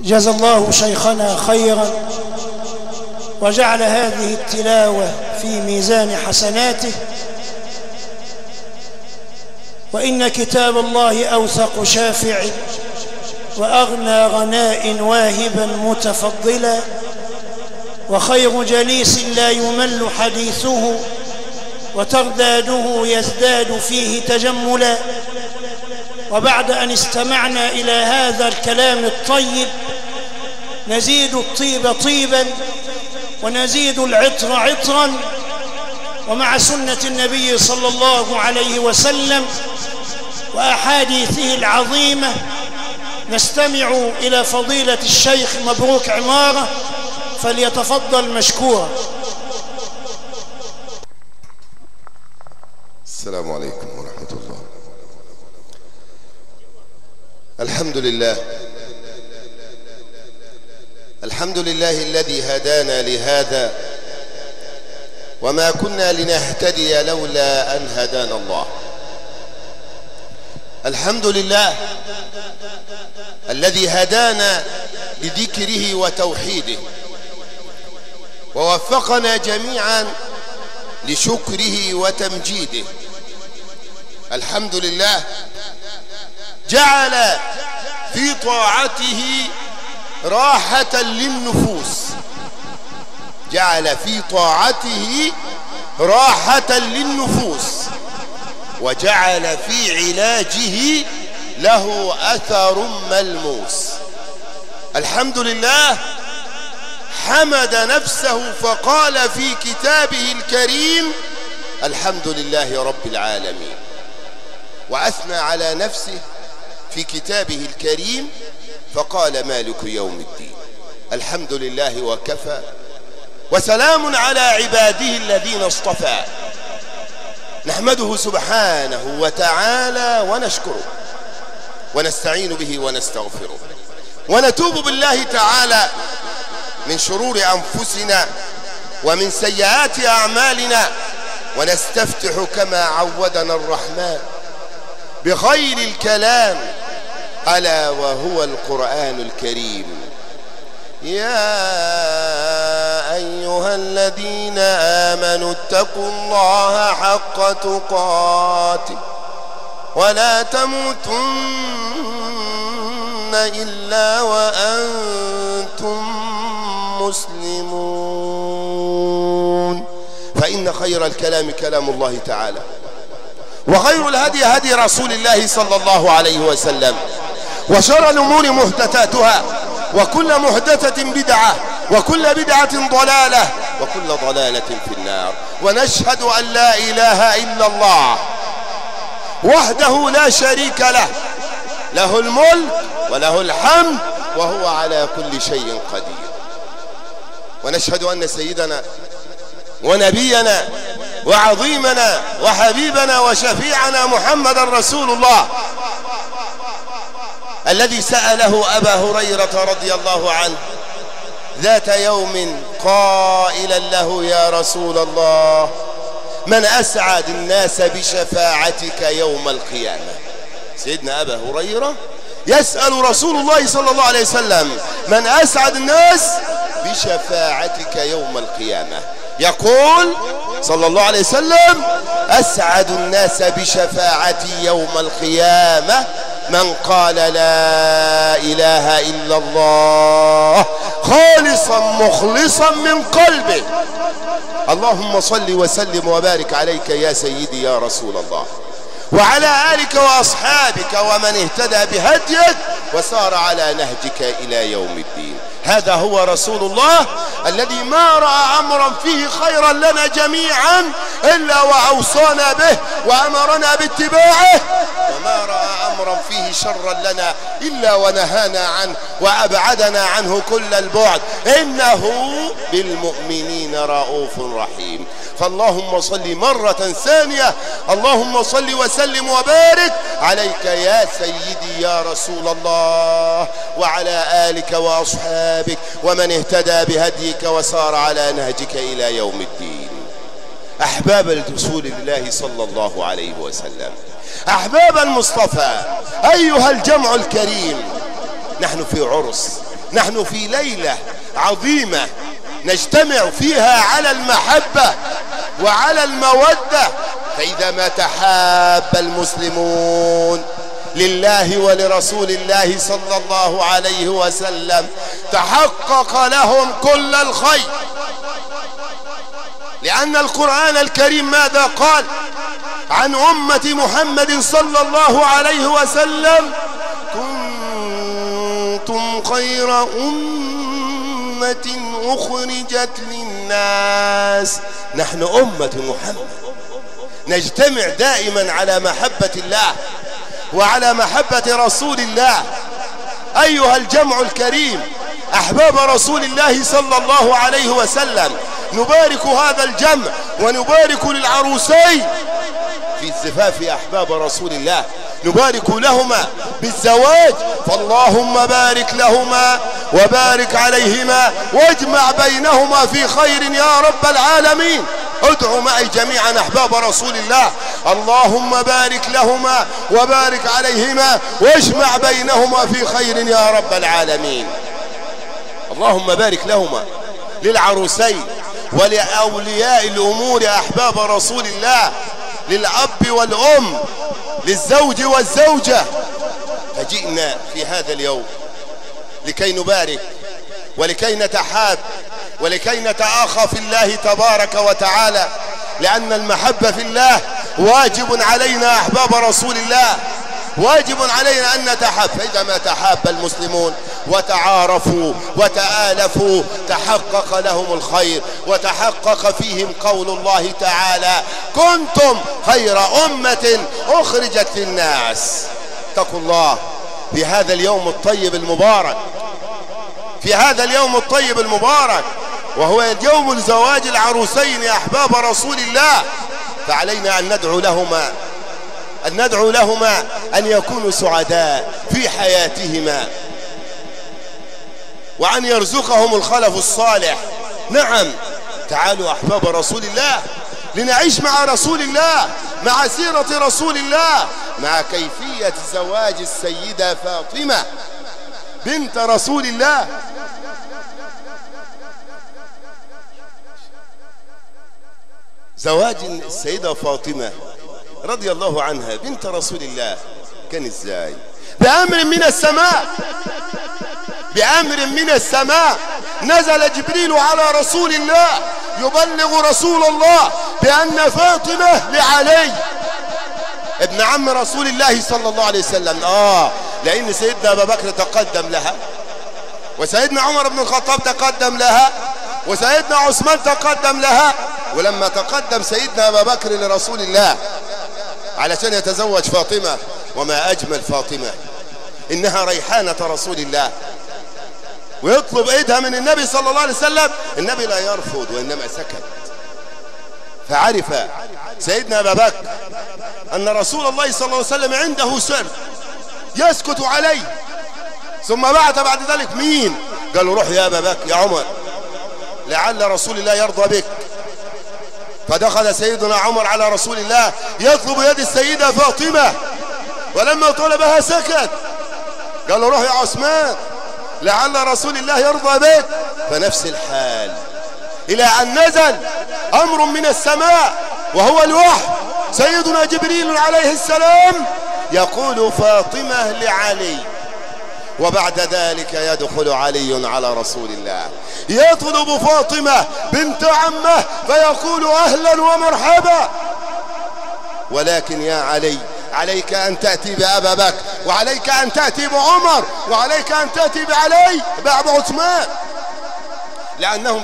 جزا الله شيخنا خيرا وجعل هذه التلاوة في ميزان حسناته. وإن كتاب الله أوثق شافع وأغنى غناء واهبا متفضلا، وخير جليس لا يمل حديثه وترداده يزداد فيه تجملا. وبعد أن استمعنا إلى هذا الكلام الطيب نزيد الطيب طيبا ونزيد العطر عطرا، ومع سنة النبي صلى الله عليه وسلم وأحاديثه العظيمة نستمع إلى فضيلة الشيخ مبروك عمارة، فليتفضل مشكورا. السلام عليكم ورحمة الله. الحمد لله، الحمد لله الذي هدانا لهذا وما كنا لنهتدي لولا أن هدانا الله. الحمد لله الذي هدانا لذكره وتوحيده ووفقنا جميعا لشكره وتمجيده. الحمد لله جعل في طاعته راحة للنفوس، جعل في طاعته راحة للنفوس، وجعل في علاجه له أثر ملموس. الحمد لله حمد نفسه فقال في كتابه الكريم الحمد لله رب العالمين، وأثنى على نفسه في كتابه الكريم فقال مالك يوم الدين. الحمد لله وكفى وسلام على عباده الذين اصطفى. نحمده سبحانه وتعالى ونشكره ونستعين به ونستغفره ونتوب بالله تعالى من شرور أنفسنا ومن سيئات أعمالنا، ونستفتح كما عودنا الرحمن بخير الكلام ألا وهو القرآن الكريم. يا أيها الذين آمنوا اتقوا الله حق تقاته ولا تموتن إلا وأنتم مسلمون، فإن خير الكلام كلام الله تعالى، وخير الهدي هدي رسول الله صلى الله عليه وسلم، وشر الأمور محدثاتها، وكل محدثة بدعة، وكل بدعة ضلالة، وكل ضلالة في النار. ونشهد أن لا إله إلا الله وحده لا شريك له، له الملك وله الحمد وهو على كل شيء قدير. ونشهد أن سيدنا ونبينا وعظيمنا وحبيبنا وشفيعنا محمد رسول الله الذي سأله أبا هريرة رضي الله عنه ذات يوم قائلا له يا رسول الله من أسعد الناس بشفاعتك يوم القيامة. سيدنا أبا هريرة يسأل رسول الله صلى الله عليه وسلم من أسعد الناس بشفاعتك يوم القيامة. يقول صلى الله عليه وسلم أسعد الناس بشفاعتي يوم القيامة من قال لا إله إلا الله خالصا مخلصا من قلبه. اللهم صل وسلم وبارك عليك يا سيدي يا رسول الله، وعلى آلك وأصحابك ومن اهتدى بهديك وسار على نهجك إلى يوم الدين. هذا هو رسول الله الذي ما رأى أمرا فيه خيرا لنا جميعا إلا وأوصانا به وأمرنا باتباعه، وما رأى أمرا فيه شرا لنا إلا ونهانا عنه وأبعدنا عنه كل البعد. إنه بالمؤمنين رؤوف رحيم. فاللهم صل مرة ثانية، اللهم صل وسلم وبارك عليك يا سيدي يا رسول الله، وعلى آلك وأصحابك ومن اهتدى بهديك وسار على نهجك إلى يوم الدين. أحباب رسول الله صلى الله عليه وسلم، أحباب المصطفى، أيها الجمع الكريم، نحن في عرس نحن في ليلة عظيمة نجتمع فيها على المحبة وعلى المودة، فإذا ما تحاب المسلمون لله ولرسول الله صلى الله عليه وسلم تحقق لهم كل الخير، لأن القرآن الكريم ماذا قال عن أمة محمد صلى الله عليه وسلم؟ كنتم خير أمة أخرجت للناس. نحن أمة محمد نجتمع دائما على محبة الله وعلى محبة رسول الله. أيها الجمع الكريم أحباب رسول الله صلى الله عليه وسلم، نبارك هذا الجمع ونبارك للعروسين في الزفاف أحباب رسول الله، نبارك لهما بالزواج، فاللهم بارك لهما وبارك عليهما واجمع بينهما في خير يا رب العالمين. ادعوا معي جميعا أحباب رسول الله، اللهم بارك لهما وبارك عليهما واجمع بينهما في خير يا رب العالمين. اللهم بارك لهما، للعروسين ولأولياء الأمور أحباب رسول الله، للأب والأم، للزوج والزوجة. فجئنا في هذا اليوم لكي نبارك ولكي نتحاب ولكي نتآخى في الله تبارك وتعالى، لأن المحبة في الله واجب علينا أحباب رسول الله، واجب علينا أن نتحاب. فإذا ما تحاب المسلمون وتعارفوا وتآلفوا تحقق لهم الخير، وتحقق فيهم قول الله تعالى: كنتم خير أمة أخرجت للناس. اتقوا الله في هذا اليوم الطيب المبارك، في هذا اليوم الطيب المبارك، وهو يوم زواج العروسين يا أحباب رسول الله. فعلينا أن ندعو لهما أن يكونوا سعداء في حياتهما، وأن يرزقهم الخلف الصالح. نعم، تعالوا أحباب رسول الله لنعيش مع رسول الله، مع سيرة رسول الله، مع كيفية زواج السيدة فاطمة بنت رسول الله. زواج السيدة فاطمة رضي الله عنها بنت رسول الله كان ازاي؟ بأمر من السماء، بأمر من السماء نزل جبريل على رسول الله يبلغ رسول الله بأن فاطمة لعلي ابن عم رسول الله صلى الله عليه وسلم. لأن سيدنا أبا بكر تقدم لها، وسيدنا عمر بن الخطاب تقدم لها، وسيدنا عثمان تقدم لها. ولما تقدم سيدنا أبا بكر لرسول الله علشان يتزوج فاطمة، وما أجمل فاطمة، إنها ريحانة رسول الله، ويطلب ايدها من النبي صلى الله عليه وسلم، النبي لا يرفض وإنما سكت. فعرف سيدنا أبا بكر أن رسول الله صلى الله عليه وسلم عنده سر يسكت عليه، ثم بعد ذلك مين؟ قالوا: روح يا أبا بكر يا عمر لعل رسول الله يرضى بك. فدخل سيدنا عمر على رسول الله يطلب يد السيدة فاطمة، ولما طلبها سكت. قالوا: روح يا عثمان لعل رسول الله يرضى بك. فنفس الحال إلى أن نزل أمر من السماء وهو الوحي، سيدنا جبريل عليه السلام يقول: فاطمة لعلي. وبعد ذلك يدخل علي على رسول الله يطلب فاطمة بنت عمه فيقول: أهلا ومرحبا. ولكن يا علي، عليك أن تأتي بأبا بكر، وعليك أن تأتي بعمر، وعليك أن تأتي بعلي بأبو عثمان، لأنهم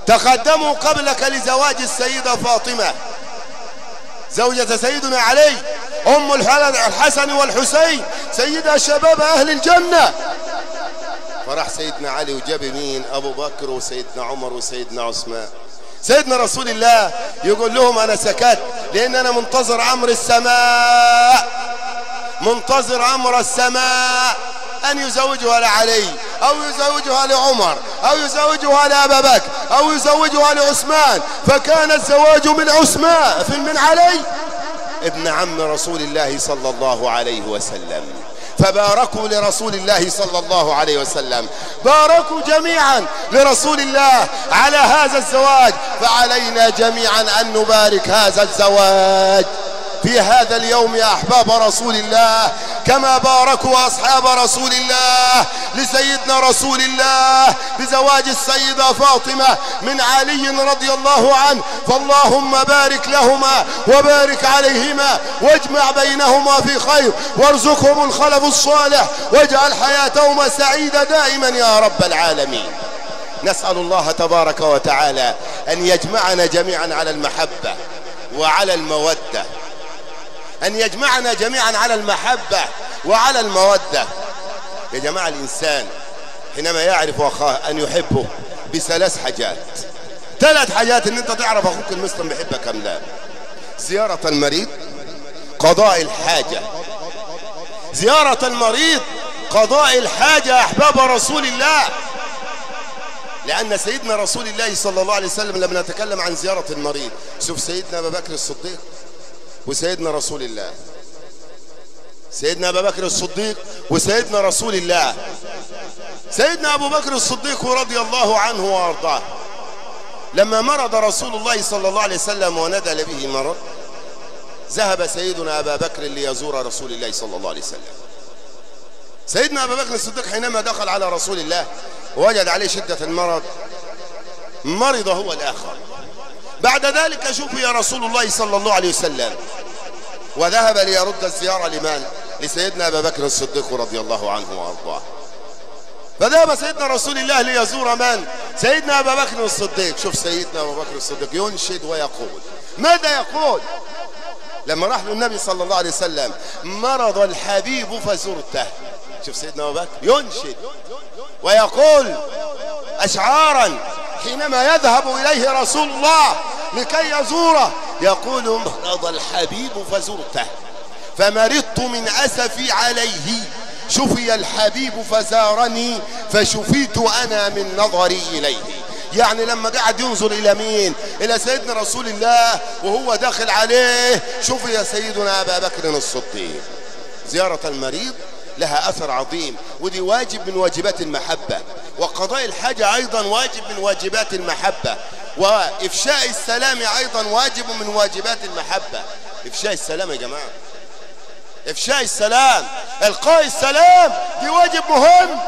تقدموا قبلك لزواج السيدة فاطمة زوجة سيدنا علي أم الحسن والحسين سيدة شباب أهل الجنة. فراح سيدنا علي وجاب مين؟ أبو بكر وسيدنا عمر وسيدنا عثمان. سيدنا رسول الله يقول لهم: أنا سكت لأن أنا منتظر أمر السماء، منتظر أمر السماء أن يزوجها لعلي، أو يزوجها لعمر، أو يزوجها لأبا بكر، أو يزوجها لعثمان. فكان الزواج من عثمان من علي ابن عم رسول الله صلى الله عليه وسلم. فباركوا لرسول الله صلى الله عليه وسلم، باركوا جميعا لرسول الله على هذا الزواج. فعلينا جميعا أن نبارك هذا الزواج في هذا اليوم يا أحباب رسول الله، كما باركوا أصحاب رسول الله لسيدنا رسول الله بزواج السيدة فاطمة من علي رضي الله عنه. فاللهم بارك لهما وبارك عليهما واجمع بينهما في خير، وارزقهم الخلف الصالح، واجعل حياتهما سعيدة دائما يا رب العالمين. نسأل الله تبارك وتعالى أن يجمعنا جميعا على المحبة وعلى المودة، أن يجمعنا جميعا على المحبة وعلى المودة. يا جماعة، الإنسان حينما يعرف أخاه أن يحبه بثلاث حاجات، 3 حاجات إن أنت تعرف أخوك المسلم بيحبك أم لا: زيارة المريض، قضاء الحاجة. زيارة المريض، قضاء الحاجة يا أحباب رسول الله. لأن سيدنا رسول الله صلى الله عليه وسلم لما نتكلم عن زيارة المريض، شوف سيدنا أبا بكر الصديق وسيدنا رسول الله، سيدنا أبا بكر الصديق وسيدنا رسول الله. سيدنا أبو بكر الصديق رضي الله عنه وأرضاه لما مرض رسول الله صلى الله عليه وسلم ونزل به مرض، ذهب سيدنا أبا بكر ليزور رسول الله صلى الله عليه وسلم. سيدنا أبا بكر الصديق حينما دخل على رسول الله ووجد عليه شدة المرض، مرض هو الآخر. بعد ذلك شوفوا يا رسول الله صلى الله عليه وسلم، وذهب ليرد الزيارة لمن؟ لسيدنا أبا بكر الصديق رضي الله عنه وأرضاه. فذهب سيدنا رسول الله ليزور من؟ سيدنا أبا بكر الصديق. شوف سيدنا أبا بكر الصديق ينشد ويقول. ماذا يقول؟ لما راح للنبي صلى الله عليه وسلم: مرض الحبيب فزرته. شوف سيدنا أبا بكر ينشد ويقول أشعارا حينما يذهب إليه رسول الله لكي يزوره، يقول: مرض الحبيب فزرته فمرضت من أسفي عليه، شفي الحبيب فزارني فشفيت أنا من نظري إليه. يعني لما قاعد ينظر إلى مين؟ إلى سيدنا رسول الله وهو داخل عليه، شفي سيدنا أبا بكر الصديق. زيارة المريض لها أثر عظيم، ودي واجب من واجبات المحبة، وقضاء الحاجة أيضا واجب من واجبات المحبة، وإفشاء السلام أيضا واجب من واجبات المحبة. إفشاء السلام يا جماعة، إفشاء السلام، إلقاء السلام، دي واجب مهم.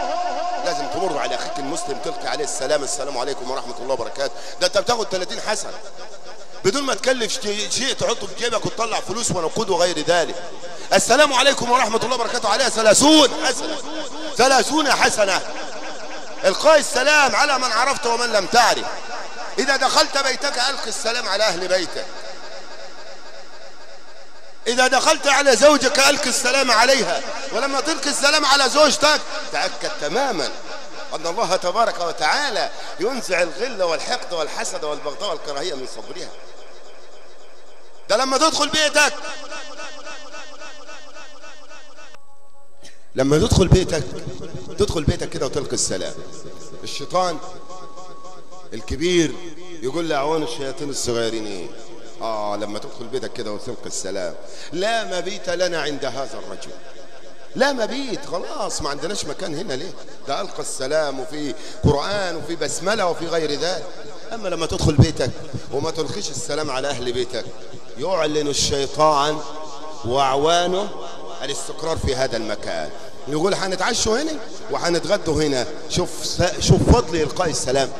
لازم تمر على أخيك المسلم تلقي عليه السلام: السلام عليكم ورحمة الله وبركاته. ده أنت بتاخد 30 حسنة بدون ما تكلف شيء تحطه في جيبك وتطلع فلوس ونقود وغير ذلك. السلام عليكم ورحمة الله وبركاته عليها 30 حسنة، 30 حسنة. إلقاء السلام على من عرفت ومن لم تعرف. إذا دخلت بيتك ألقي السلام على أهل بيتك. إذا دخلت على زوجك ألقي السلام عليها. ولما تلقي السلام على زوجتك تأكد تماما أن الله تبارك وتعالى ينزع الغل والحقد والحسد والبغضاء والكراهية من صدرها. ده لما تدخل بيتك، لما تدخل بيتك كده وتلقي السلام. الشيطان الكبير يقول لأعوان الشياطين الصغيرين ايه؟ لما تدخل بيتك كده وتلقي السلام: لا مبيت لنا عند هذا الرجل. لا مبيت، خلاص ما عندناش مكان هنا. ليه؟ ده ألقى السلام وفي قرآن وفي بسملة وفي غير ذلك. أما لما تدخل بيتك وما تلقيش السلام على أهل بيتك، يعلن الشيطان وأعوانه الاستقرار في هذا المكان. يقول هنتعشوا هنا وهنتغدوا هنا. شوف فضل إلقاء السلام.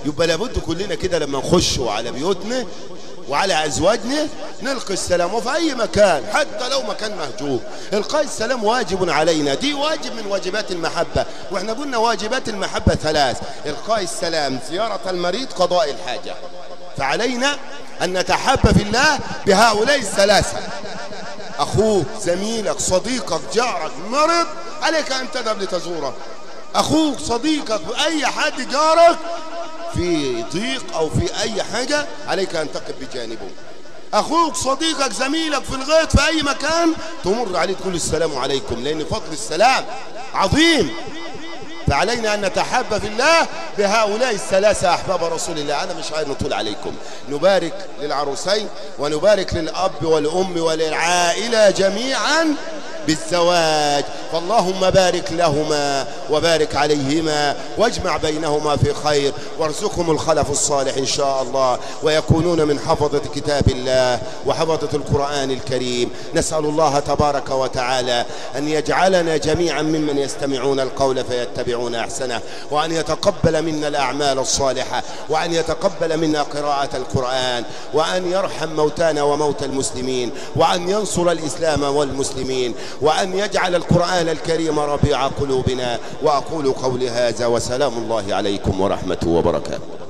يبقى لابد كلنا كده لما نخشوا على بيوتنا وعلى أزواجنا نلقي السلام، وفي أي مكان حتى لو مكان مهجور. إلقاء السلام واجب علينا، دي واجب من واجبات المحبة. وإحنا قلنا واجبات المحبة 3: إلقاء السلام، زيارة المريض، قضاء الحاجة. فعلينا أن نتحب في الله بهؤلاء ال3: أخوك، زميلك، صديقك، جارك مرض، عليك أن تذهب لتزوره. أخوك، صديقك، أي حد جارك في ضيق أو في أي حاجة عليك أن تقف بجانبه. أخوك، صديقك، زميلك في الغيط في أي مكان تمر عليه تقول السلام عليكم، لأن فضل السلام عظيم. فعلينا أن نتحب في الله بهؤلاء ال3 أحباب رسول الله. أنا مش عايز نطول عليكم، نبارك للعروسين ونبارك للأب والأم وللعائلة جميعا بالزواج. فاللهم بارك لهما وبارك عليهما واجمع بينهما في خير، وارزقهم الخلف الصالح إن شاء الله، ويكونون من حفظة كتاب الله وحفظة القرآن الكريم. نسأل الله تبارك وتعالى أن يجعلنا جميعا ممن يستمعون القول فيتبعون أحسنه، وأن يتقبل منا الأعمال الصالحة، وأن يتقبل منا قراءة القرآن، وأن يرحم موتانا وموتى المسلمين، وأن ينصر الإسلام والمسلمين، وأن يجعل القرآن الكريم ربيع قلوبنا. وأقول قولي هذا، وسلام الله عليكم ورحمته وبركاته.